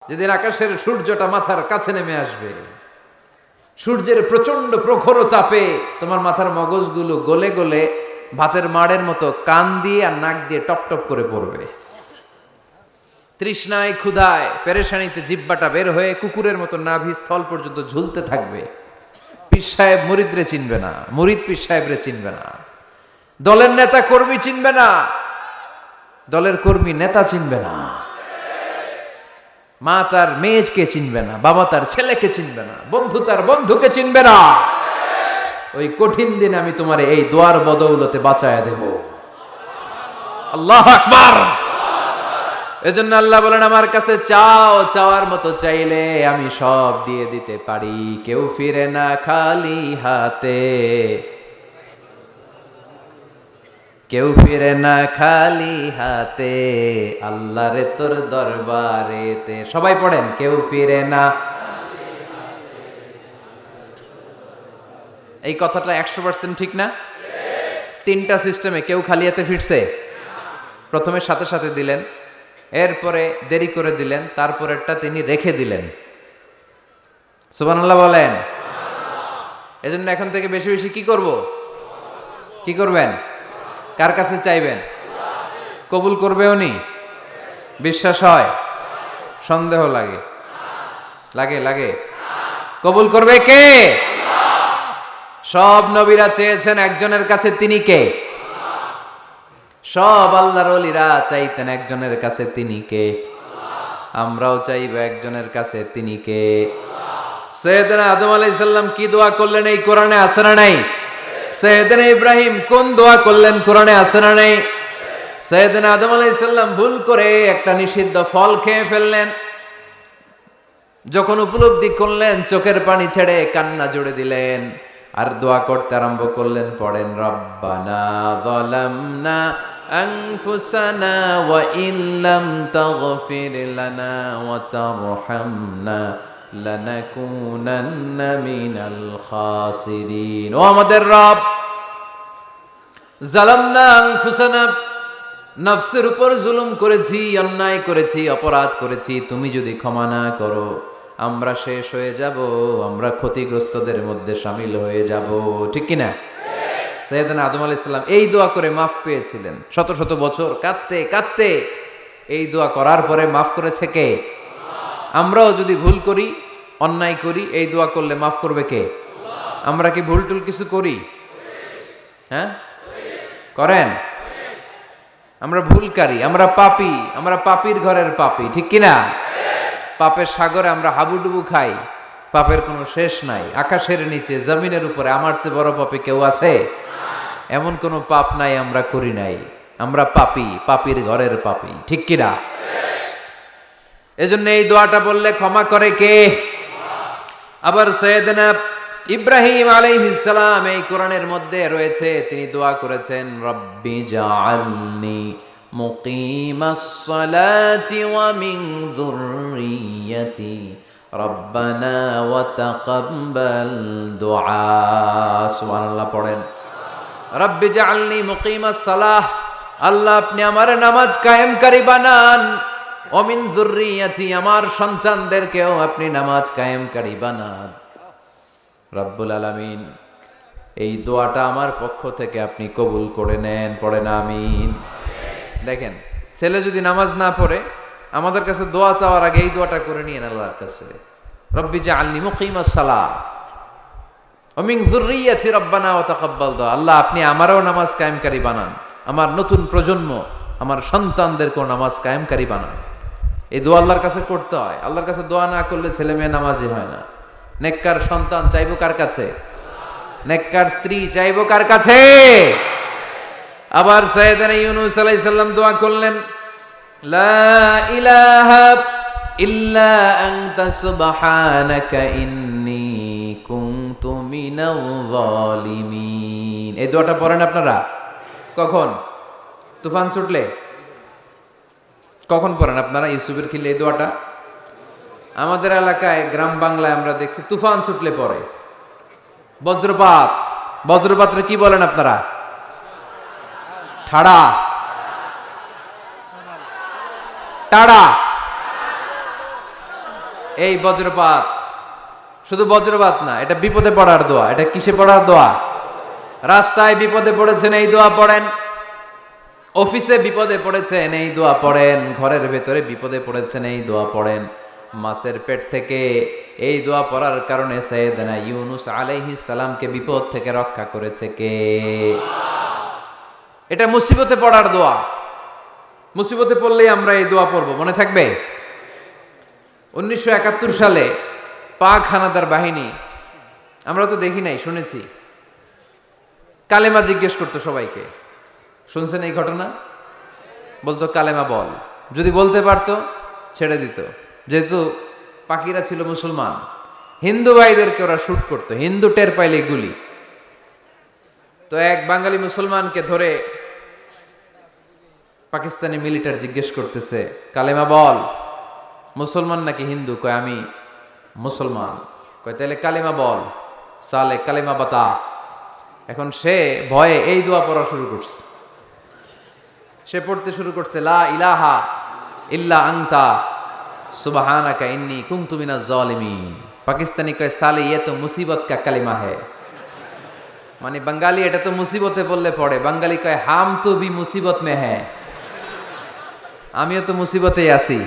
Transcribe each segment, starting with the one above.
যেদিন আকাশের সূর্যটা মাথার কাছে নেমে আসবে, সূর্যের প্রচন্ড প্রখর তাপে তোমার মাথার মগজগুলো গলে গলে ভাতের মাড়ের মতো কান দিয়ে আর নাক দিয়ে টপ টপ করে পড়বে। তৃষ্ণায় ক্ষুধায় পেরেশানিতে জিব্বাটা বের হয়ে কুকুরের মতো নাভি স্থল পর্যন্ত ঝুলতে থাকবে। পীর সাহেব মুরিদরে চিনবে না, মুরিদ পীর সাহেবরে চিনবে না, দলের নেতা কর্মী চিনবে না, দলের কর্মী নেতা চিনবে না, মা তার মেয়েকে চিনবে না, বাবা তার ছেলেকে চিনবে না, বন্ধু তার বন্ধুকে চিনবে না। ওই কঠিন দিন আমি তোমার এই দোয়ার বদৌলতে বাঁচায়া দেব। আল্লাহু আকবার। এজন্য আল্লাহ বলেন, আমার কাছে চাও, চাওয়ার মতো চাইলে আমি সব দিয়ে দিতে পারি। কেউ ফিরে না খালি হাতে, কেউ ফিরে না খালি হাতে, আল্লাহরে তোর দরবারেতে। সবাই পড়েন, কেউ ফিরে না। এই কথাটা 100% ঠিক না? তিনটা সিস্টেমে কেউ খালি হাতে ফিরছে? প্রথমে সাথে সাথে দিলেন, এরপরে দেরি করে দিলেন, তারপরেরটা তিনি রেখে দিলেন। সুবহানাল্লাহ বলেন। এজন্য এখন থেকে বেশি বেশি কি করব? কি করবেন? কার কাছে চাইবেন? কবুল করবে উনি? বিশ্বাস হয়? সন্দেহ লাগে? লাগে লাগে? কবুল করবে কে? সব নবীরা চেয়েছেন একজনের কাছে, তিনি কে? সব আল্লাহর ওলিরা চাইতেন একজনের কাছে, তিনি কে? আমরাও চাইব একজনের কাছে, তিনি কে? সাইয়েদনা আদম আলাইহিস সালাম কি দোয়া করলেন এই কোরআনে আছে না নাই? সাইয়েদনা ইব্রাহিম কোন দোয়া করলেন কোরআনে আছে না নাই? সাইয়েদনা আদম আলাইহিস সালাম ভুল করে একটা নিষিদ্ধ ফল খেয়ে ফেললেন, যখন উপলব্ধি করলেন চোখের পানি ছেড়ে কান্না জুড়ে দিলেন আর দোয়া করতে আরম্ভ করলেন। পড়েন, রব্বানা যালামনা আনফুসানা ওয়া ইল্লাম তাগফির লানা ওয়া তারহামনা লানাকুনান্না মিনাল খাসিরিন। ও আমাদের রব, যালামনা আনফুসানা, নফসের উপর জুলুম করেছি, অন্যায় করেছি, অপরাধ করেছি, তুমি যদি ক্ষমা না করো আমরা শেষ হয়ে যাব, আমরা ক্ষতিগ্রস্তদের মধ্যে শামিল হয়ে যাব। ঠিক কিনা? সাইয়েদনা আদম আলাইহিস সালাম এই দোয়া করে মাফ পেয়েছিলেন। শত শত বছর কাঁদতে কাঁদতে এই দোয়া করার পরে মাফ করেছে কে? আমরাও যদি ভুল করি, অন্যায় করি, এই দোয়া করলে মাফ করবে কে? আমরা কি ভুল টুল কিছু করি? হ্যাঁ, করেন? আমরা ভুলকারী, আমরা পাপী, আমরা পাপীর ঘরের পাপী। ঠিক কিনা? পাপের সাগরে আমরা হাবুডুবু খাই, পাপের কোনো শেষ নাই। আকাশের নিচে, জমিনের উপরে আমার চেয়ে বড় পাপী কেউ আছে? এমন কোনো পাপ নাই আমরা করি নাই। আমরা পাপী, পাপীর ঘরের পাপী। ঠিক কিনা? এজন্য এই দোয়াটা বললে ক্ষমা করে কে? আবার সাইয়েদনা ইব্রাহিম আলাইহিস সালাম এই কোরআনের মধ্যে রয়েছে, তিনি দোয়া করেছেন, রব্বি জাআলনি মুকিমাস সালাতি ওয়া মিন যুররিয়্যাতি রব্বানা ওয়া তাকাব্বাল দুআ। সুবহানাল্লাহ পড়েন, রব্বি জাআলনি মুকিমাস সালাহ, আল্লাহ আপনি আমার নামাজ কায়েমকারী বানান, ওয়া মিন যুররিয়্যাতি, আমার সন্তানদেরকেও আপনি নামাজ কায়েমকারী বানান। রব্বুল আলামিন, এই দোয়াটা আমার পক্ষ থেকে আপনি কবুল করে নেন। পড়েন আমিন। দেখেন, ছেলে যদি নামাজ না পড়ে আমাদের কাছে দোয়া চাওয়ার আগে এই দোয়াটা করে নিয়েন আল্লাহর কাছে, রব্বি জাআলনি মুকিমাস সালাহ ওয়া মিন যুররিয়্যাতি রব্বানা ওয়া তাকাব্বাল দুআ। আল্লাহ আপনি আমারও নামাজ কায়েমকারী বানান, আমার নতুন প্রজন্ম, আমার সন্তানদেরকেও নামাজ কায়েমকারী বানান। এই দোয়া আল্লাহর কাছে করতে হয়। আল্লাহর কাছে দোয়া না করলে ছেলে মেয়ে নামাজি হয় না। নেককার সন্তান চাইবো কার কাছে? নেককার স্ত্রী চাইবো কার কাছে? আবার সাইয়েদনা ইউনূস আলাইহিস সালাম দোয়া করলেন, লা ইলাহা ইল্লা আনতা সুবহানাকা ইন্নী কুনতু মিনাল যালিমিন। এই দোয়াটা পড়েন আপনারা কখন? তুফান ছুটলে? কখন পড়েন আপনারা ইউসুফের খিলে এই দোয়াটা? আমাদের এলাকায় গ্রাম বাংলায় আমরা দেখছি তুফান ছুটলে পড়ে। বজ্রপাত, বজ্রপাতরে কি বলেন আপনারা? ঠাড়া, টাড়া, এই বজ্রপাত, শুধু বজ্রপাত না, এটা বিপদে পড়ার দোয়া। এটা কিসে পড়ার দোয়া? রাস্তায় বিপদে পড়েছেন, এই দোয়া পড়েন। অফিসে বিপদে পড়েছেন, এই দোয়া পড়েন। ঘরের ভেতরে বিপদে পড়েছেন, এই দোয়া পড়েন। মাছের পেট থেকে এই দোয়া পড়ার কারণে সাইয়েদনা ইউনুস আলাইহিস সালামকে বিপদ থেকে রক্ষা করেছে কে? এটা মুসিবতে পড়ার দোয়া। মুসিবতে পড়লেই আমরা এই দোয়া পড়বো, মনে থাকবে? 1971 সালে পাক হানাদার বাহিনী, আমরা তো দেখি নাই, শুনেছি, কালেমা জিজ্ঞেস করতো সবাইকে। শুনছেন এই ঘটনা? বলতো কালেমা বল, যদি বলতে পারতো ছেড়ে দিত। যেহেতু পাকিরা ছিল মুসলমান, হিন্দু ভাইদেরকে ওরা শুট করতো, হিন্দু টের পাইলে গুলি। তো এক বাঙালি মুসলমানকে ধরে পাকিস্তানি মিলিটার জিজ্ঞেস করতেছে, কালেমা বল, মুসলমান নাকি হিন্দু? কয় আমি মুসলমান। কয় তাহলে কালেমা বল, সালে কালেমা বাতা। এখন সে ভয়ে এই দোয়া পড়া শুরু করছে। সে পড়তে শুরু করছে, লা ইলাহা ইল্লা আনতা সুবহানাকা ইন্নী কুনতু মিনাজ জালিমিন। পাকিস্তানি কয় সালে ये तो मुसीबत का कलिमा है। মানে বাঙালি এটা তো মুসিবতে পড়লে পড়ে, বাঙালি কয় হাম তো ভি মুসিবত মে হ্যায়, আমিও তো মুসিবতেই আছি।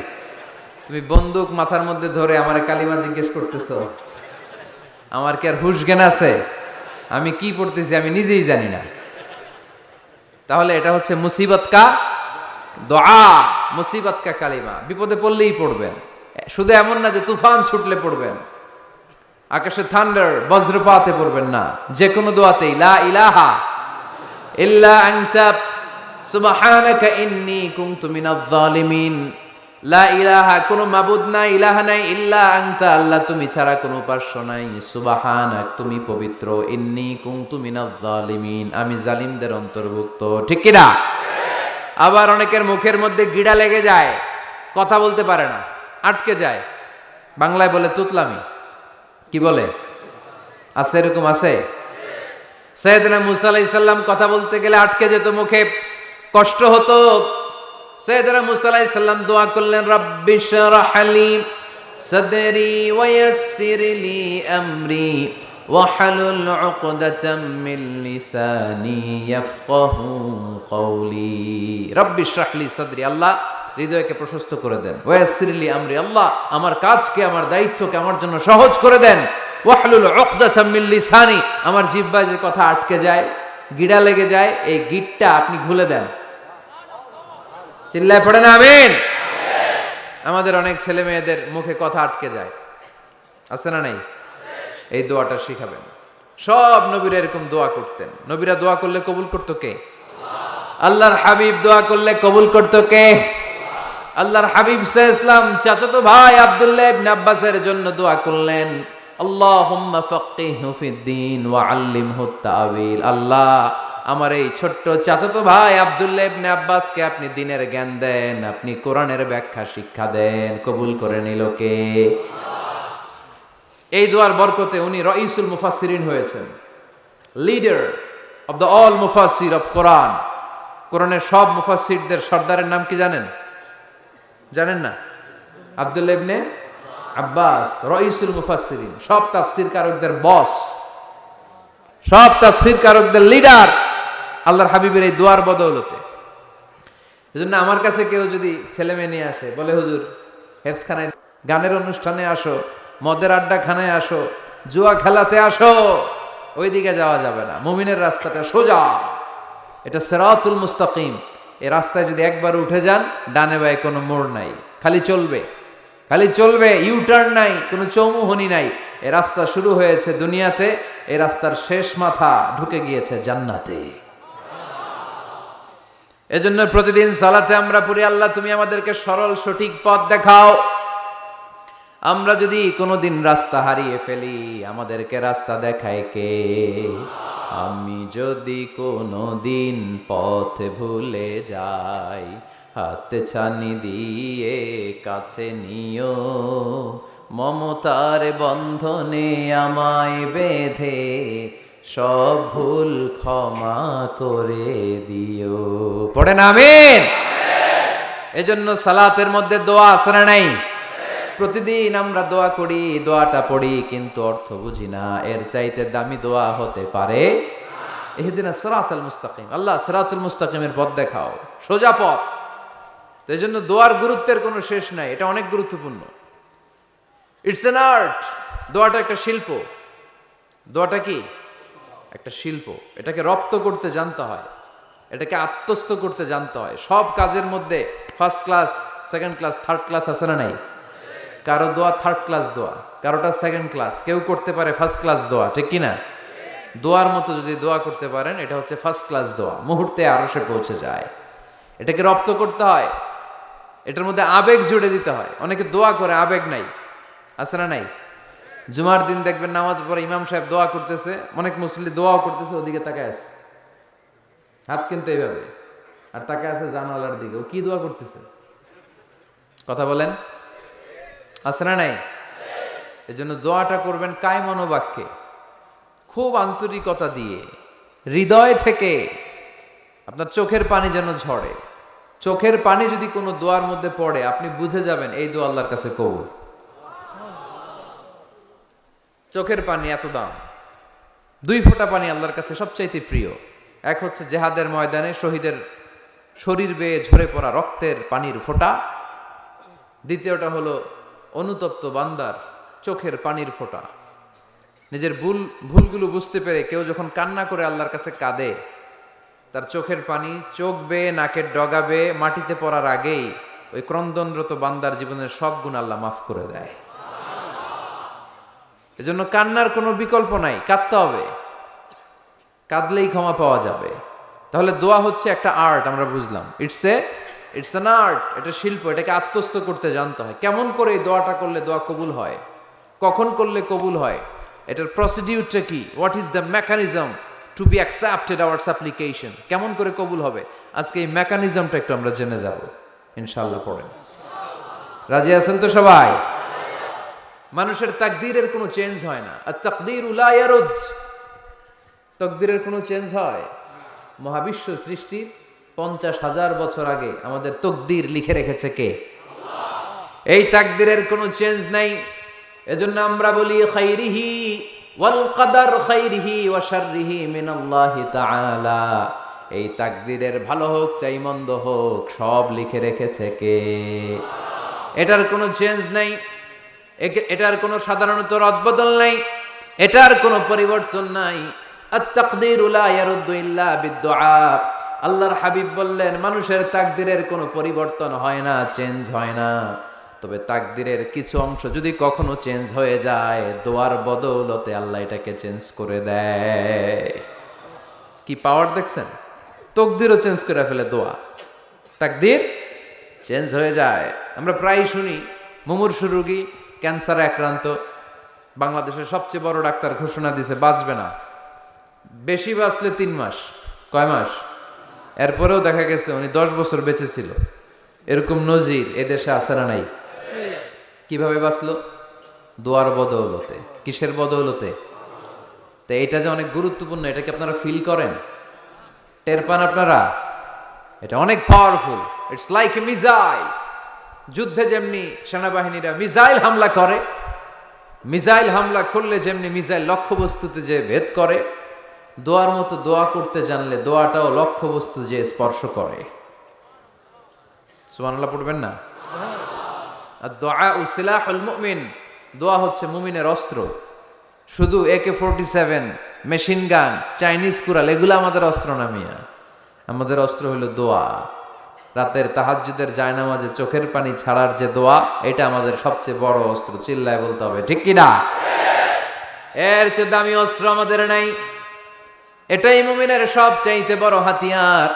তুমি বন্দুক মাথার মধ্যে ধরে আমার কালিমা জিজ্ঞেস করতেছো, আমার কি আর হুশ জ্ঞান আছে? আমি কি পড়তেছি আমি নিজেই জানি না। তাহলে এটা হচ্ছে মুসিবত কা দোয়া, মুসিবত কা কালিমা। বিপদে পড়লেই পড়বেন, শুধু এমন না যে তুফান ছুটলে পড়বেন, আকাশে থান্ডার বজ্রপাতে পড়বেন না। যে কোনো দোয়াতেই লা ইলাহা ইল্লা আনতা সুবহানাকা ইন্নী কুনতু মিনাজ জালিমিন। লা ইলাহা, কোনো মাবুদ নাই, ইলাহা নাই, ইল্লা আনতা, আল্লাহ তুমি ছাড়া কোনো উপাস্য নাই, সুবহানাক, তুমি পবিত্র, ইন্নী কুনতু মিনাজ জালিমিন, আমি জালিমদের অন্তর্ভুক্ত। ঠিক কি না? আবার অনেকের মুখের মধ্যে গিড়া লেগে যায়, কথা বলতে পারে না, আটকে যায়। বাংলায় বলে তুতলামি। কি বলে? আছে, এরকম আছে। সাইয়েদনা মুসা আলাইহিস সালাম কথা বলতে গেলে আটকে যেত, মুখে কষ্ট হতো। সাইয়েদনা মুসা আলাইহিস সালাম দোয়া করলেন, রাব্বি শরহ লি সাদরি ওয়া ইয়াসসির লি আমরি ওয়াহলুল উকদাতাম মিন লিসানি ইয়াফকাহু কওলি। রাব্বি শরহ লি সাদরি, আল্লাহ হৃদয়কে প্রশস্ত করে দেন। ওয়া ইয়াসসির লি আমরি, আল্লাহ আমার কাজকে, আমার দায়িত্বকে আমার জন্য সহজ করে দেন। ওয়াহলুল উকদাতাম মিন লিসানি, আমার জিহ্বায় যে কথা আটকে যায়, গিড়া লেগে যায়, এই গিটটা আপনি খুলে দেন। চিল্লায় পড়েন আমিন। আমাদের অনেক ছেলে মেয়েদের মুখে কথা আটকে যায়, আছে না নাই? এই দোয়াটা শিখাবেন। সব নবীরা এরকম দোয়া করতেন। নবীরা দোয়া করলে কবুল করতো কে? আল্লাহর হাবিব দোয়া করলে কবুল করতো কে? আল্লাহর হাবিব সাল্লাল্লাহু আলাইহি ওয়াসাল্লাম চাচাতো ভাই আব্দুল্লাহ ইবনে আব্বাসের জন্য দোয়া করলেন, আল্লাহুম্মা ফাক্কিহহু ফিদ্দীন ওয়া আল্লিমহু তা'ওয়িল। আল্লাহ আমার এই ছোট্ট চাচাতো ভাই আব্দুল্লাহ ইবনে আব্বাসকে আপনি দ্বীনের জ্ঞান দেন, আপনি কোরআনের ব্যাখ্যা শিক্ষা দেন। কবুল করে নিল কে? এই দোয়ার বরকতে উনি রাইসুল মুফাসসিরিন হয়েছেন, লিডার অফ দ্য অল মুফাসসির অফ কোরআন। কোরআনের সব মুফাসসিরদের সর্দারের নাম কি জানেন? জানেন না? আব্দুল্লাহ ইবনে আব্বাস রাইসুল মুফাসসিরিন, সব তাফসীর কারকদের বস, সব তাফসীর কারকদের লিডার, আল্লাহর হাবিবের এই দোয়ার বদৌলতে। এজন্য আমার কাছে কেউ যদি ছেলে মেয়ে নিয়ে আসে, বলে হুজুর হেফজখানায় গানের অনুষ্ঠানে আসো, মদের আড্ডাখানায় আসো, জুয়া খেলাতে আসো, ওইদিকে যাওয়া যাবে না, মুমিনের রাস্তাটা সোজা, এটা সিরাতুল মুস্তাকিম। এই রাস্তায় যদি একবার উঠে যান, ডানে বায়ে কোনো মোড় নাই, খালি চলবে, খালি চলবে, ইউটার্ন নাই, কোনো চৌমুহনী নাই। এই রাস্তা শুরু হয়েছে দুনিয়াতে, এই রাস্তার শেষ মাথা ঢুকে গিয়েছে জান্নাতে। এজন্য প্রতিদিন সালাতে আমরা পড়ি, আল্লাহ তুমি আমাদেরকে সরল সঠিক পথ দেখাও। আমরা যদি কোনোদিন রাস্তা হারিয়ে ফেলি, আমাদেরকে রাস্তা দেখায় কে? আমি যদি কোনোদিন পথ ভুলে যাই, হাতে ছানি দিয়ে কাছে নিও, মমতার বন্ধনে আমায় বেঁধে সব ভুল ক্ষমা করে দিও। পড়েন আমিন। এজন্য সালাতের মধ্যে দোয়া আছে না নাই? প্রতিদিন আমরা দোয়া করি, দোয়াটা পড়ি, কিন্তু অর্থ বুঝি না। এর চাইতে দামি দোয়া হতে পারে ইহদিনাস সিরাতাল মুস্তাকিম, আল্লাহ সিরাতুল মুস্তাকিমের পথ দেখাও, সোজা পথ। তো এই জন্য দোয়ার গুরুত্বের কোনো শেষ নাই, এটা অনেক গুরুত্বপূর্ণ। ইটস অ্যান আর্ট, দোয়াটা একটা শিল্প। দোয়াটা কি? একটা শিল্প। এটাকে রপ্ত করতে জানতে হয়, এটাকে আত্মস্থ করতে জানতে হয়। সব কাজের মধ্যে first class, second class, third class আছে না নাই? কারো দোয়া থার্ড ক্লাস দোয়া, কারোটা সেকেন্ড ক্লাস, কেউ করতে পারে ফার্স্ট ক্লাস দোয়া, ঠিক কি না? দোয়ার মতো যদি দোয়া করতে পারেন, এটা হচ্ছে ফার্স্ট ক্লাস দোয়া, মুহূর্তে আরশে পৌঁছে যায়। এটাকে রপ্ত করতে হয়, এটার মধ্যে আবেগ জুড়ে দিতে হয়। অনেকে দোয়া করে আবেগ নাই, আছে না নাই? জুমার দিন দেখবেন নামাজ পড়ে ইমাম সাহেব দোয়া করতেছে, অনেক মুসল্লি দোয়াও করতেছে, ওদিকে তাকায় আছে, হাত কিন্তু এইভাবে, আর তাকায় আছে জানালার দিকে। ও কি দোয়া করতেছে? কথা বলেন, আছে না নাই? এই জন্য দোয়াটা করবেন কায় মনোবাক্যে, খুব আন্তরিকতা দিয়ে, হৃদয় থেকে। আপনার চোখের পানি যেন ঝরে। চোখের পানি যদি কোনো দোয়ার মধ্যে পড়ে, আপনি বুঝে যাবেন এই দোয়া আল্লাহর কাছে কবুল। চোখের পানি এত দাম। 2 ফোঁটা পানি আল্লাহর কাছে সবচাইতে প্রিয়। এক হচ্ছে জেহাদের ময়দানে শহীদের শরীর বেয়ে ঝরে পড়া রক্তের পানির ফোঁটা। দ্বিতীয়টা হলো অনুতপ্ত বান্দার চোখের পানির ফোঁটা। নিজের ভুলগুলো বুঝতে পেরে কেউ যখন কান্না করে আল্লাহর কাছে কাঁদে, তার চোখের পানি চোখ বেয়ে নাকের ডগা বেয়ে মাটিতে পড়ার আগেই ওই ক্রন্দনরত বান্দার জীবনের সব গুণ আল্লাহ মাফ করে দেয়। এজন্য কান্নার কোনো বিকল্প নাই, কাঁদতে হবে, কাঁদলেই ক্ষমা পাওয়া যাবে। তাহলে দোয়া হচ্ছে একটা আর্ট, আমরা বুঝলাম। ইটস অ্যান আর্ট, এটা শিল্প। এটাকে আত্মস্থ করতে জানতে হয়। কেমন করে এই দোয়াটা করলে দোয়া কবুল হয়, কখন করলে কবুল হয়, এটার প্রসিডিউরটা কি, what is the mechanism two be accepted hour সাপ্লিকেশন, কেমন করে কবুল হবে, আজকে এই মেকানিজমটা একটু আমরা জেনে যাব ইনশাআল্লাহ। পড়েন, রাজি আছেন তো সবাই? মানুষের তাকদীরের কোনো চেঞ্জ হয় না। আর তাকদীরু লা ইয়ারুদ, তাকদীরের কোনো চেঞ্জ হয়? মহাবিশ্ব সৃষ্টির 50,000 বছর আগে আমাদের তাকদীর লিখে রেখেছে কে? আল্লাহ। এই তাকদীরের কোনো চেঞ্জ নাই। এজন্য আমরা বলি খাইরিহি ওয়াল কদর খাইরিহি ওয়া শাররিহি মিনাল্লাহি তাআলা। এই তাকদীরের ভালো হোক চাই মন্দ হোক, সব লিখে রেখেছে কে? এটার কোনো চেঞ্জ নাই, এটার কোনো সাধারণত রদবদল নাই, এটার কোনো পরিবর্তন নাই। আত-তাকদীরু লা ইয়ারুদ্দু ইল্লা বিদ-দুআ। আল্লাহর হাবিব বললেন, মানুষের তাকদীরের কোনো পরিবর্তন হয় না, চেঞ্জ হয় না। তবে তাকদীরের কিছু অংশ যদি কখনো চেঞ্জ হয়ে যায়, দোয়ার বদৌলতে আল্লাহ এটাকে চেঞ্জ করে দেয়। কি পাওয়ার দেখছেন? তাকদীরও চেঞ্জ করে ফেলে দোয়া, তাকদীর চেঞ্জ হয়ে যায়। আমরা প্রায় শুনি মুমূর্ষু রোগী, ক্যান্সারে আক্রান্ত, বাংলাদেশের সবচেয়ে বড় ডাক্তার ঘোষণা দিয়েছে বাঁচবে না, বেশি বাঁচলে 3 মাস। কয় মাস? এরপরেও দেখা গেছে উনি 10 বছর বেঁচে ছিল। এরকম নজির এদেশে আছে না নাই? কিভাবে বাঁচলো? দোয়ার বদৌলতে। কিসের বদৌলতে? তো এটা যে অনেক গুরুত্বপূর্ণ, এটা কি আপনারা ফিল করেন, টের পান আপনারা? এটা অনেক powerful. It's like a missile. যুদ্ধে যেমনি সেনাবাহিনীরা মিসাইল হামলা করে, মিসাইল হামলা করলে যেমনি মিসাইল লক্ষ্যবস্তুতে যে ভেদ করে, দোয়ার মতো দোয়া করতে জানলে দোয়াটাও লক্ষ্যবস্তু যে স্পর্শ করে। সুবহানাল্লাহ পড়বেন না? আর দোয়া সিলাহুল মুমিন, দোয়া হচ্ছে মুমিনের অস্ত্র। শুধু AK-47, machine gun, Chinese Corel এগুলো আমাদের অস্ত্র না মিয়া। আমাদের অস্ত্র হলো দোয়া। রাতের তাহাজ্জুদের জায়নামাজে চোখের পানি ছাড়ার যে দোয়া, এটা আমাদের সবচেয়ে বড় অস্ত্র। চিল্লায় বলতে হবে, ঠিক কি না? এর চেয়ে দামি অস্ত্র আমাদের নাই। এটাই মুমিনের সবচাইতে বড় হাতিয়ার।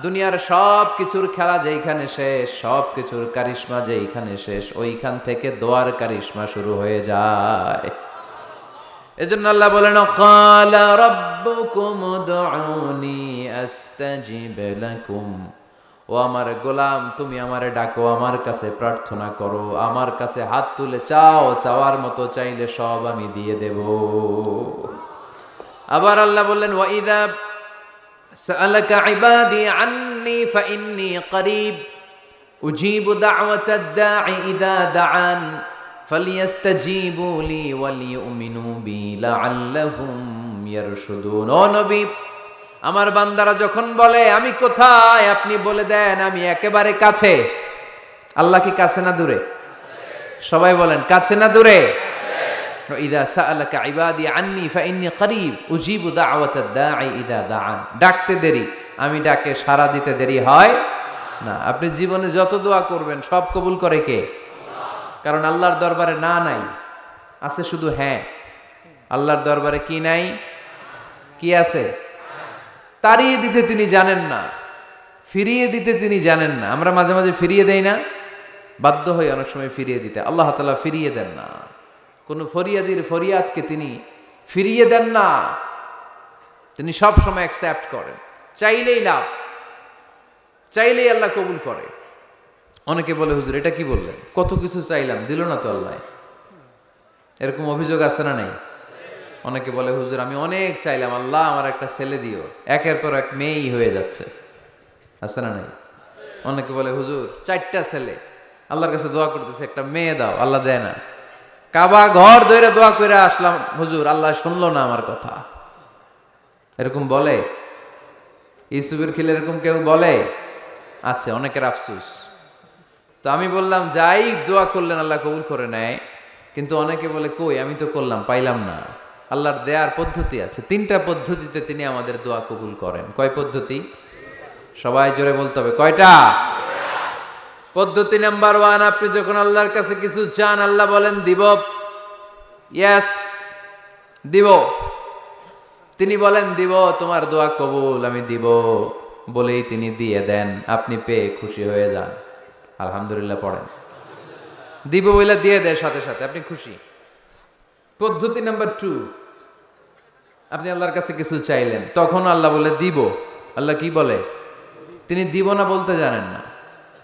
দুনিয়ার সব কিছুর খেলা যেইখানে শেষ, সব কিছুর কারিশমা যেইখানে শেষ, ওইখান থেকে দোয়ার কারিশমা শুরু হয়ে যায়। এজন্য আল্লাহ বলেন, ক্বালা রাব্বুকুম উদউনি আস্তাজিব লাকুম। ও আমার গোলাম, তুমি আমারে ডাকো, আমার কাছে প্রার্থনা করো, আমার কাছে হাত তুলে চাও, চাওয়ার মতো চাইলে সব আমি দিয়ে দেব। আবার আল্লাহ বললেন, ওয়া ইযা সাআলাকা ইবাদি আন্নী ফাইন্নী করিব উজিবু দাওয়াতাদ দাঈ ইযা দাআন ফালিয়াস্তাজিবু লি ওয়ালিউমিনু বি লাআল্লাহুম ইয়ারশুদুন। ও নবী, আমার বান্দারা যখন বলে আমি কোথায়, আপনি বলে দেন আমি একেবারে কাছে। আল্লাহ কি কাছে না দূরে? সবাই বলেন কাছে না দূরে? ইযা সাআলাকা ইবাদি আন্নী ফাইন্নী করিব উজিবু দাওয়াতাদ দাঈ ইযা দাআন। ডাকতে দেরি, আমি ডাকে সাড়া দিতে দেরি হয় না। আপনি জীবনে যত দোয়া করবেন সব কবুল করে কে? কারণ আল্লাহর দরবারে না নাই, আছে শুধু হ্যাঁ। আল্লাহর দরবারে কি নাই? কি আছে? তাড়িয়ে দিতে তিনি জানেন না, ফিরিয়ে দিতে তিনি জানেন না। আমরা মাঝে মাঝে ফিরিয়ে দেই না, বাধ্য হই অনেক সময় ফিরিয়ে দিতে। আল্লাহ তাআলা ফিরিয়ে দেন না, কোন ফরিয়াদির ফরিয়াদকে তিনি ফিরিয়ে দেন না, তিনি সব সময় অ্যাকসেপ্ট করেন। চাইলেই লাভ, চাইলেই আল্লাহ কবুল করে। অনেকে বলে হুজুর এটা কি বললেন, কত কিছু চাইলাম দিল না তো আল্লাহ। এরকম অভিযোগ আছে না নাই? অনেকে বলে হুজুর আমি অনেক চাইলাম, আল্লাহ আমার একটা ছেলে দিও, একের পর এক মেয়েই হয়ে যাচ্ছে। আছে না নাই? অনেকে বলে হুজুর 4টা ছেলে, আল্লাহর কাছে দোয়া করতেছে একটা মেয়ে দাও, আল্লাহ দেয় না। কাবা ঘর ধরে দোয়া করে আসলাম হুজুর, আল্লাহ শুনলো না আমার কথা। এরকম বলে? ইউসুফের খিলে এরকম কেউ বলে? আছে, অনেকের আফসোস। তো আমি বললাম যাই দোয়া করলেন আল্লাহ কবুল করে নেয়, কিন্তু অনেকে বলে কই আমি তো করলাম পাইলাম না। আল্লাহর দেয়ার পদ্ধতি আছে, 3টা পদ্ধতিতে তিনি আমাদের দোয়া কবুল করেন। কয় পদ্ধতি? সবাই জোরে বলতে হবে, কয়টা? পদ্ধতি নাম্বার 1, আপনি যখন আল্লাহর কাছে কিছু চান আল্লাহ বলেন দিব, ইয়েস দিব। তিনি বলেন দিব, তোমার দোয়া কবুল, আমি দিব বলেই তিনি দিয়ে দেন। আপনি পেয়ে খুশি হয়ে যান, আলহামদুলিল্লাহ পড়েন। দিব বলে দিয়ে দেয় সাথে সাথে, আপনি খুশি। পদ্ধতি নাম্বার 2, আপনি আল্লাহর কাছে কিছু চাইলেন, তখন আল্লাহ বলে দিব। আল্লাহ কি বলে? তিনি দিব না বলতে জানেন না,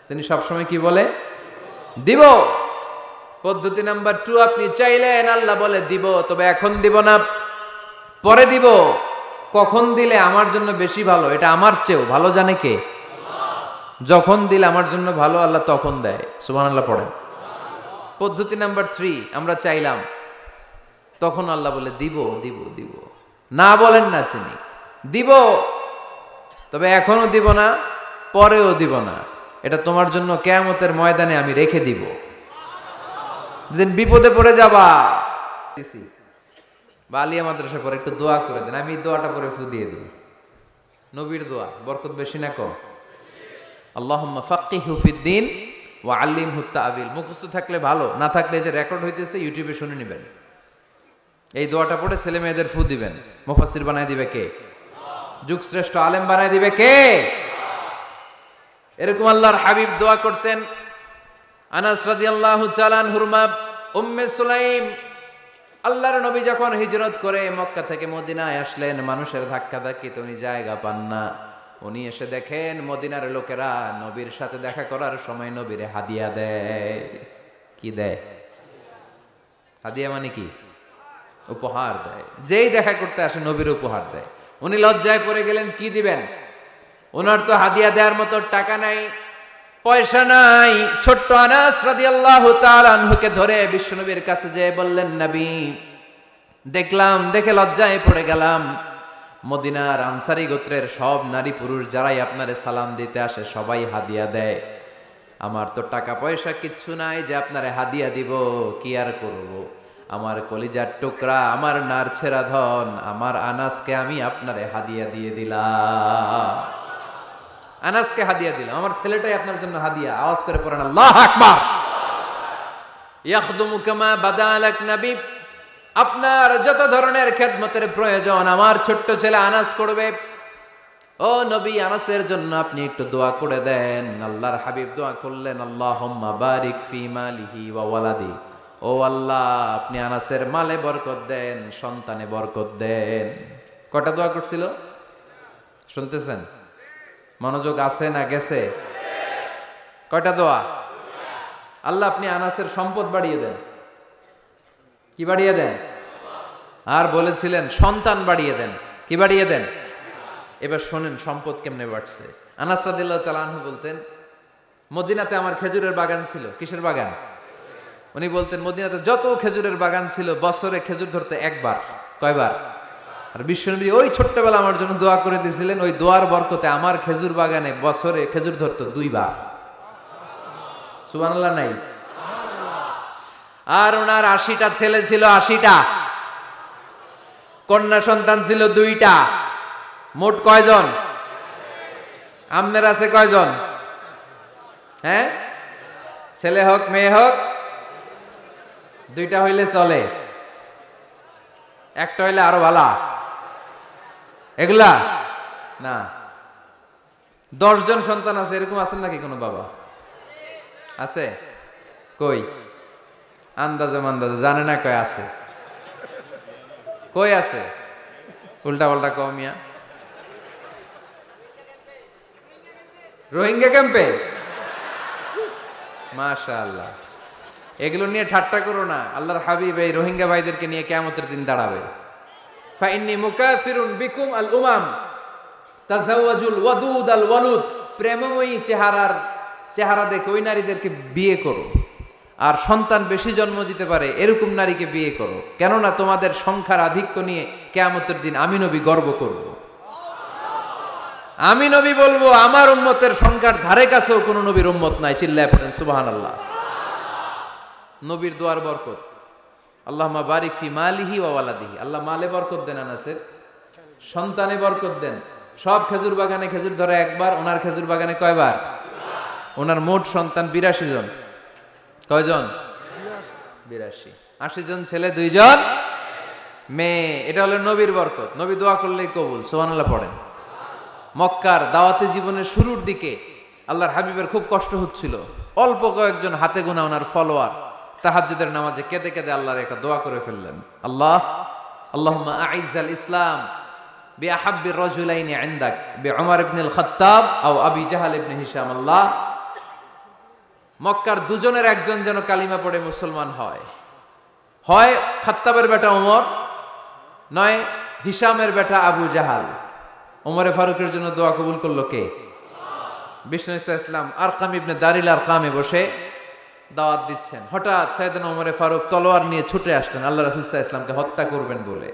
তিনি সবসময় কি বলে? দিব। পদ্ধতি নাম্বার 2, আপনি চাইলেন আল্লাহ বলে দিব, তবে এখন দিব না, পরে দিব। কখন দিলে আমার জন্য বেশি ভালো, এটা আমার চেয়েও ভালো জানে কে? যখন দিলে আমার জন্য ভালো আল্লাহ তখন দেয়। সুবহানাল্লাহ পড়েন। পদ্ধতি নাম্বার 3, আমরা চাইলাম, তখন আল্লাহ বলে দিব দিব দিব, না বলেন না তিনি দিব, তবে এখনো দিব না, পরেও দিব না, এটা তোমার জন্য কিয়ামতের ময়দানে আমি রেখে দিব, যেদিন বিপদে পড়ে যাবা। বালিয়া মাদ্রাসা পরে একটু দোয়া করে দেন, আমি দোয়াটা পরে ফু দিয়ে দিই। নবীর দোয়া, বরকত বেশি না কম? আল্লাহুম্মা ফাক্কিহু ফিদ্দীন ওয়া আল্লিমহু তা'বিল। মুখস্থ থাকলে ভালো, না থাকলে যে রেকর্ড হইতেছে ইউটিউবে শুনে নেবেন। এই দোয়াটা পড়ে ছেলে মেয়েদের ফু দিবেন। মুফাসসির বানায় দিবে কে? যুগ শ্রেষ্ঠ আলেম বানায় দিবে কে? এরকম আল্লাহর হাবিব দোয়া করতেন। আনাস রাদিয়াল্লাহু তাআলা আনহুর মা উম্মে সুলাইম, আল্লাহর নবী যখন হিজরত করে মক্কা থেকে মদিনায় আসলেন, মানুষের ধাক্কা ধাক্কিতে উনি জায়গা পান না। উনি এসে দেখেন মদিনার লোকেরা নবীর সাথে দেখা করার সময় নবীরে হাদিয়া দেয়। কি দেয়? হাদিয়া মানে কি? উপহার দেয়। যেই দেখা করতে আসে নবীর উপহার দেয়। উনি লজ্জায় পড়ে গেলেন, কি দিবেন? ওনার তো হাদিয়া দেওয়ার মতো টাকা নাই, পয়সা নাই। ছোট্ট আনাস রাদিয়াল্লাহু তাআলা আনহুকে ধরে বিশ্বনবীর কাছে যেয়ে বললেন, নবী দেখলাম, দেখে লজ্জায় পড়ে গেলাম, মদিনার আনসারী গোত্রের সব নারী পুরুষ যারাই আপনারে সালাম দিতে আসে সবাই হাদিয়া দেয়। আমার তো টাকা পয়সা কিচ্ছু নাই যে আপনারে হাদিয়া দিব, কি আর করব। আমার কলিজার টুকরা, আমার নারছেরা ধন, আমার আনাসকে আমি আপনারে হাদিয়া দিয়ে দিলাম। আনাসকে হাদিয়া দিলাম, আমার ছেলেটাই আপনার জন্য হাদিয়া। আওয়াজ করে পড়েন আল্লাহু আকবার। ইয়াখদুমু কামা বাদালাক নবী, আপনার যত ধরনের খেদমতের প্রয়োজন আমার ছোট্ট ছেলে আনাস করবে। ও নবী, আনাসের জন্য আপনি একটু দোয়া করে দেন। আল্লাহর হাবিব দোয়া করলেন, আল্লাহুম্মা বারিক ফি মালিহি ওয়া ওয়ালাদি। ও আল্লাহ, আপনি আনাসের মালে বরকত দেন, সন্তানে বরকত দেন। কটা দোয়া করছিল শুনতেছেন? মনোযোগ আছে না গেছে? কয়টা দোয়া? আল্লাহ আপনি আনাসের সম্পদ বাড়িয়ে দেন। কি বাড়িয়ে দেন? আর বলেছিলেন সন্তান বাড়িয়ে দেন। কি বাড়িয়ে দেন? এবার শোনেন সম্পদ কেমনে বাড়ছে। আনাস রাদিয়াল্লাহু তাআলা আনহু বলতেন, মদিনাতে আমার খেজুরের বাগান ছিল। কিসের বাগান? উনি বলতেন মদিনাতে যত খেজুরের বাগান ছিল বছরে খেজুর ধরতে একবার। কয়বার? আর বিশ্বনবী ওই ছোট্টবেলা আমার জন্য দোয়া করে দিয়েছিলেন, ওই দোয়ার বরকতে আমার খেজুর বাগানে বছরে খেজুর ধরতো 2 বার। সুবহানাল্লাহ নাই? আর ওনার 80টা ছেলে ছিল, 80টা কন্যা সন্তান ছিল 2টা। মোট কয়জন? আমনের আছে কয়জন? হ্যাঁ, ছেলে হোক মেয়ে হোক 2টা হইলে চলে, একটা হইলে আরো ভালো। এগুলা না, 10 জন সন্তান আছে এরকম আছেন নাকি কোনো বাবা? আছে? কই? আন্দাজে মান্দাজে জানে না কয় আছে। কই আছে? উল্টা পাল্টা কমিয়া রোহিঙ্গা ক্যাম্পে। মাশাআল্লাহ, এগুলো নিয়ে ঠাট্টা করো না। আল্লাহর হাবিব এই রোহিঙ্গা ভাইদেরকে নিয়ে কিয়ামতের দিন দাঁড়াবে। ফাইন্নী মুকাসিরুন বিকুম আল উমাম তাজাওয়াজুল ওয়াদুদ আল ওয়ালুদ। প্রেমময়ী চেহারা দেখে ওই নারীদেরকে বিয়ে করো, আর সন্তান বেশি জন্ম দিতে পারে এরকম নারীকে বিয়ে করো, কেননা তোমাদের সংখ্যার আধিক্য নিয়ে কিয়ামতের দিন আমি নবী গর্ব করব। আমি নবী বলবো আমার উম্মতের সংখ্যার ধারে কাছেও কোনো নবীর উম্মত নাই। চিল্লায় পড়েন সুবহানাল্লাহ। নবীর দোয়ার বরকত। আল্লাহুম্মা বারিক ফি মালিহি ওয়া ওয়ালাদিহি। আল্লাহ মালে বরকত দেন, আনাসের সন্তানে বরকত দেন। সব খেজুর বাগানে খেজুর ধরে একবার, ওনার খেজুর বাগানে কয়বার? ওনার মোট সন্তান 82 জন। কয়জন? 82। 80 জন ছেলে, 2 জন মেয়ে। এটা হলো নবীর বরকত। নবী দোয়া করলেই কবুল। সুবহানাল্লাহ পড়েন। মক্কার দাওয়াতি জীবনের শুরুর দিকে আল্লাহর হাবিবের খুব কষ্ট হচ্ছিল। অল্প কয়েকজন হাতে গোনা ওনার ফলোয়ার তাহাজ্জুদের নামাজে কেঁদে কেঁদে আল্লাহর একটা দোয়া করে ফেললেন। আল্লাহুম্মা আইজ্জাল ইসলাম বিআহাব্বির রাজুলাইনি ইনদাক বিউমর ইবনে আল খাত্তাব আও আবি জাহাল ইবনে হিশাম। আল্লাহ, মক্কার দুজনের একজন যেন কালিমা পড়ে মুসলমান হয়। হয় খাত্তাবের বেটা ওমর, নয় হিশামের বেটা আবু জাহাল। ওমরে ফারুকের জন্য দোয়া কবুল করলো কে? বিষ্ণু ইসলাম আরকাম ইবনে দারিল আরকামে বসে দাওয়াত দিচ্ছেন। হঠাৎ সাইয়েদনা ওমরে ফারুক তলোয়ার নিয়ে ছুটে আসলেন আল্লাহ রাসূল সাল্লাল্লাহু আলাইহি ওয়াসাল্লামকে হত্যা করবেন বলে।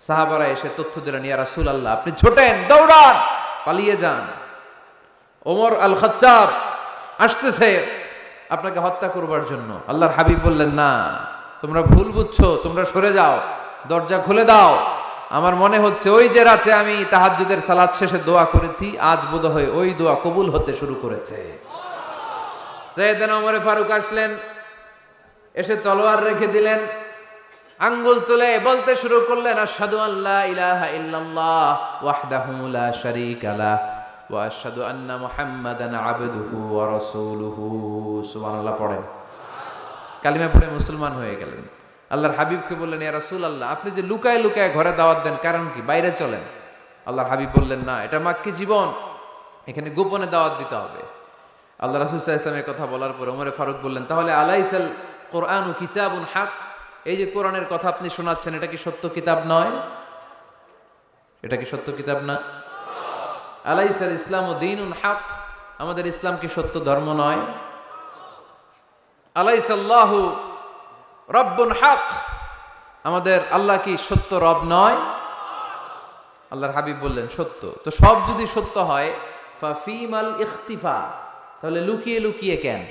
সাহাবারা এসে তথ্য দিলেন, ইয়া রাসূলুল্লাহ আপনি ছোটেন, দৌড়ান, পালিয়ে যান, ওমর আল খাত্তাব আসতেছে আপনাকে হত্যা করবার জন্য। আল্লাহর হাবিব বললেন, না তোমরা ভুল বুঝছো, তোমরা সরে যাও, দরজা খুলে দাও। আমার মনে হচ্ছে ওই যে রাতে আমি তাহাজ্জুদের সালাত শেষে দোয়া করেছি, আজ বোধহয় ওই দোয়া কবুল হতে শুরু করেছে। সাইয়েদনা ওমর ফারুক আসলেন, এসে তলোয়ার রেখে দিলেন, আঙ্গুল তুলে বলতে শুরু করলেন, আশহাদু আল্লা ইলাহা ইল্লাল্লাহ ওয়াহদাহু লা শারীকা লাহ ওয়া আশহাদু আন্না মুহাম্মাদান আবদুহু ওয়া রাসূলুহু। সুবহানাল্লাহ পড়েন। কালিমা পড়ে মুসলমান হয়ে গেলেন। আল্লাহর হাবিবকে বললেন, ইয়া রাসূলুল্লাহ আপনি যে লুকায় লুকায় ঘরে দাওয়াত দেন, কারণ কি? বাইরে চলেন। আল্লাহর হাবিব বললেন, না এটা মাক্কি জীবন, এখানে গোপনে দাওয়াত দিতে হবে। আল্লাহ রাসূল সাল্লাল্লাহু আলাইহি ওয়াসাল্লামের কথা বলার পর ওমর ফারুক বললেন, তাহলে আলাইসাল কোরআনু কিতাবুন হক, এই যে কোরআনের কথা আপনি শোনাচ্ছেন এটা কি সত্য কিতাব নয়? এটা কি সত্য কিতাব না? আলাইসাল ইসলামু দীনুন হক, আমাদের ইসলাম কি সত্য ধর্ম নয়? আলাইসাল্লাহু রব্বুন হক, আমাদের আল্লাহ কি সত্য রব নয়? আল্লাহর হাবিব বললেন, সত্য। তো সব যদি সত্য হয়, ফাফিমাল ইখতিফা, তাহলে লুকিয়ে লুকিয়ে কেন,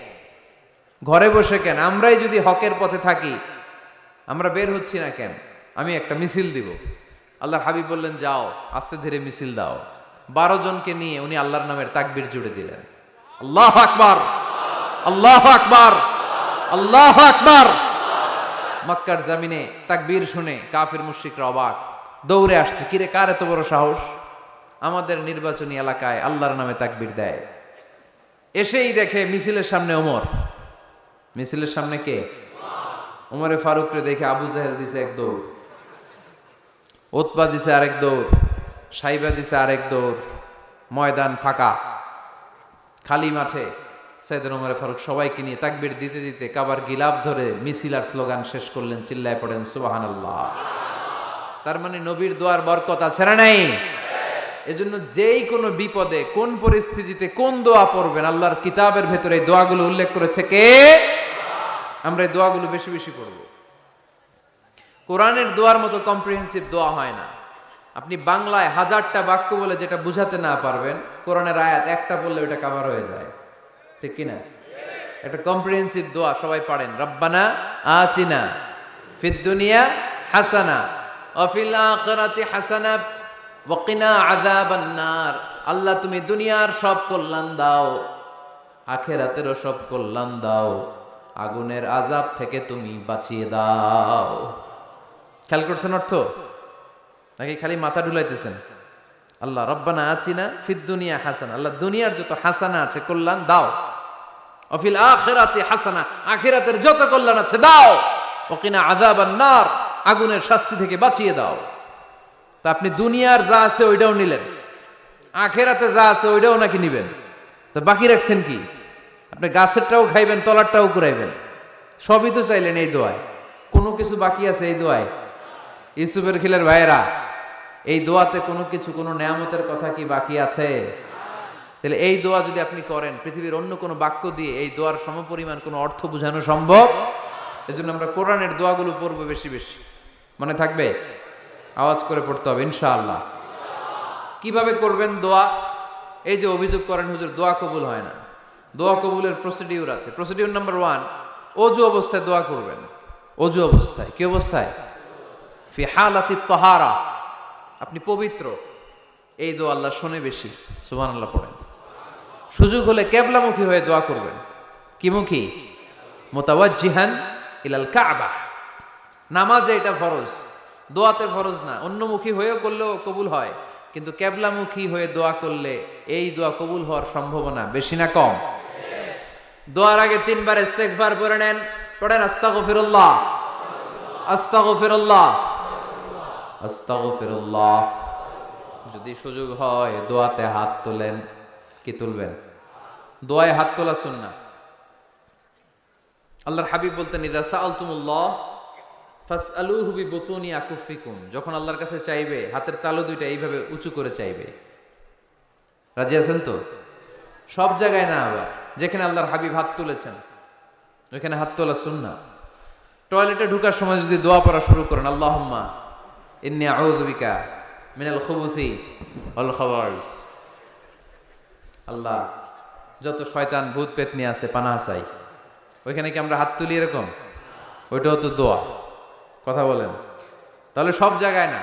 ঘরে বসে কেন? আমরাই যদি হকের পথে থাকি, আমরা বের হচ্ছি না কেন? আমি একটা মিছিল দিব। আল্লাহর হাবিব বললেন, যাও আস্তে ধীরে মিছিল দাও। 12 জনকে নিয়ে উনি আল্লাহর নামের তাকবীর জুড়ে দিলেন। আল্লাহু আকবার, আল্লাহু আকবার, আল্লাহু আকবার। মক্কার জমিনে তাকবীর শুনে কাফির মুশরিকরা অবাক, দৌড়ে আসছে, কিরে কার এত বড় সাহস আমাদের নির্বাচনী এলাকায় আল্লাহর নামে তাকবীর দেয়। এসেই দেখে মিছিলের সামনে ওমর। মিছিলের সামনে কে? ওমরে ফারুককে দেখে আবু জাহেল দিছে এক দৌড়, উতবা দিছে আরেক দৌড়, সাইবা দিছে আরেক দৌড়। ময়দান ফাঁকা, খালি মাঠে সাইয়েদনা ওমর ফারুক সবাইকে নিয়ে তাকবীর দিতে দিতে কাবার গিলাফ ধরে মিছিল আর স্লোগান শেষ করলেন। চিল্লায় পড়েন সুবহানাল্লাহ। তার মানে নবীর দোয়ার বরকত আছে না নাই? এজন্য যেই কোনো বিপদে কোন পরিস্থিতিতে কোন দোয়া পড়বেন, আল্লাহর কিতাবের ভেতরে এই দোয়াগুলো উল্লেখ করেছে কে? আমরা এই দোয়াগুলো বেশি বেশি পড়ব। কোরআনের দোয়ার মতো কম্প্রিহেন্সিভ দোয়া হয় না। আপনি বাংলায় 1000টা বাক্য বলে যেটা বুঝাতে না পারবেন, কোরআনের আয়াত একটা বললে ওটা কভার হয়ে যায়, ঠিক কিনা? একটা কম্প্রিহেন্সিভ দোয়া সবাই পড়েন, রব্বানা আতিনা ফিদ দুনিয়া হাসানা ওয়া ফিল আখিরাতি হাসানা ওয়া কিনা আযাবান নার। আল্লাহ তুমি দুনিয়ার সব কল্যাণ দাও, আখিরাতেরও সব কল্যাণ দাও, আগুনের আযাব থেকে তুমি বাঁচিয়ে দাও। খেয়াল করছেন অর্থ নাকি খালি মাথা ডুলাইতেছেন? আল্লাহ রব্বানা আতিনা ফিদ দুনিয়া হাসানা, আল্লাহ দুনিয়ার যত হাসানা আছে কল্যাণ দাও, ওয়া ফিল আখিরাতি হাসানা, আখিরাতের যত কল্যাণ আছে দাও, ওয়া কিনা আযাবান নার, আগুনের শাস্তি থেকে বাঁচিয়ে দাও। তা আপনি দুনিয়ার যা আছে ওইটাও নিলেন, আখিরাতে যা আছে ওইটাও নাকি নিবেন, তো বাকি রাখছেন কি? আপনি গাছেরটাও খাইবেন, তলারটাও কুড়াইবেন, সবই তো চাইলেন এই দোয়ায়। কোনো কিছু বাকি আছে এই দোয়ায়? ইউসুফের খিলের ভাইয়েরা, এই দোয়াতে কোনো কিছু, কোনো নেয়ামতের কথা কি বাকি আছে? তাহলে এই দোয়া যদি আপনি করেন, পৃথিবীর অন্য কোনো বাক্য দিয়ে এই দোয়ার সমপরিমাণ কোনো অর্থ বোঝানো সম্ভব? এজন্য আমরা কোরআনের দোয়াগুলো পড়বো বেশি বেশি। মনে থাকবে? আওয়াজ করে পড়তে হবে ইনশাআল্লাহ। কিভাবে করবেন দোয়া? এই যে অভিযোগ করেন হুজুর দোয়া কবুল হয় না, দোয়া কবুলের প্রসিডিউর আছে। প্রসিডিউর নাম্বার 1, অজু অবস্থায় দোয়া করবেন। অজু অবস্থায়, কি অবস্থায়? ফি হালাতি তাহারা, আপনি পবিত্র, এই দোয়া আল্লাহ শোনে বেশি, সুবহানাল্লাহ পড়েন। সুযোগ হলে কিবলামুখী হয়ে দোয়া করবেন। কি মুখী? মুতাওয়াজ্জিহান ইলাল কাবা। নামাজে এটা ফরজ, দোয়াতে ফরজ না। অন্যমুখী হয়েও করলেও কবুল হয়, কিন্তু কিবলামুখী হয়ে দোয়া করলে এই দোয়া কবুল হওয়ার সম্ভাবনা বেশি না কম? দোয়ার আগে 3 বার ইস্তেগফার পড়ে নেন। পড়েন আস্তাগফিরুল্লাহ, আস্তাগফিরুল্লাহ, আস্তাগফিরুল্লাহ। যদি সুযোগ হয় দোয়াতে হাত তোলেন। কি তুলবেন? দোয়ায় হাত তোলা সুন্নাহ। আল্লাহর হাবিব বলতেন, ইযা সাআলতুমুল্লাহ ফাসআলুহু বিবুতুনি আকুফিকুম। যখন আল্লাহর কাছে চাইবে, হাতের তালু দুইটা এইভাবে উঁচু করে চাইবে। রাজি আছেন তো? সব জায়গায় না, আবার যেখানে আল্লাহর হাবিব হাত তুলেছেন ওইখানে হাত তোলা সুন্নাহ। টয়লেটে ঢোকার সময় যদি দোয়া পড়া শুরু করেন, আল্লাহুম্মা ইন্নী আউযু বিকা মিনাল খুবুসি ওয়াল খাবাইস, আল্লাহ যত শয়তান ভূত পেতনি আছে পানাহ চাই। ওইখানে কি আমরা হাত তুলি এরকম? ওইটাও তো দোয়া। কথা বলেন। তাহলে সব জায়গায় না,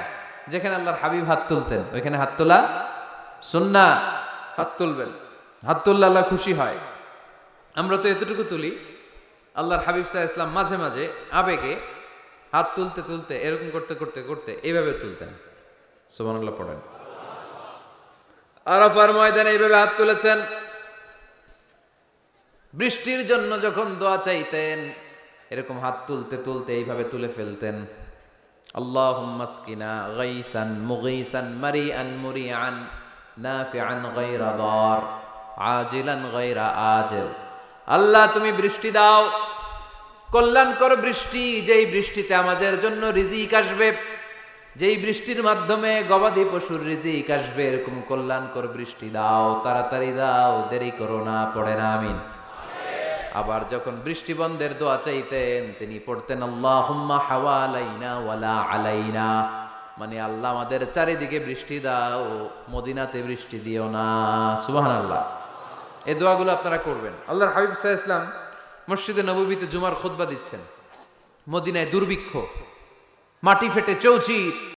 যেখানে আল্লাহর হাবিব হাত তুলতেন ওইখানে হাত তোলা সুন্নাহ। হাত তুলবেন, হাত তুললে আল্লাহ খুশি হয়। আমরা তো এতটুকু তুলি, আল্লাহর হাবিব সাল্লাল্লাহু আলাইহি ওয়াসাল্লাম মাঝে মাঝে আবেগে হাত তুলতে তুলতে এরকম করতে করতে করতে এইভাবে তুলতেন। সুবহানাল্লাহ পড়েন। আরাফার ময়দানে এইভাবে হাত তুলেছেন। বৃষ্টির জন্য যখন দোয়া চাইতেন এরকম হাত তুলতে তুলতে এইভাবে তুলে ফেলতেন। আল্লাহুম্মা আসকিনা গাইসান মুগীসান মারিআন মুরিআন নাফিআন গায়রা দার আজিলান গায়রা আজিল। আল্লাহ তুমি বৃষ্টি দাও, কল্যাণকর বৃষ্টি, যেই বৃষ্টিতে আমাদের জন্য রিজিক আসবে, যেই বৃষ্টির মাধ্যমে গবাদি পশুর রিজিক আসবে, এরকম কল্যাণকর বৃষ্টি দাও, তাড়াতাড়ি দাও, দেরি করো না। পড়েন আমিন। আবার যখন বৃষ্টি বন্ধের দোয়া চাইতেন তিনি পড়তেন আল্লাহুম্মা হাওয়ালাইনা ওয়ালা আলাইনা, মানে আল্লাহ আমাদের চারিদিকে বৃষ্টি দাও, মদিনাতে বৃষ্টি দিও না। সুবহানাল্লাহ। এই দোয়াগুলো আপনারা করবেন। আল্লাহর হাবিব সাল্লাল্লাহু আলাইহি ওয়াসাল্লাম মসজিদে নববীতে জুমার খুতবা দিচ্ছেন। মদিনায় দুর্ভিক্ষ, মাটি ফেটে চৌচির,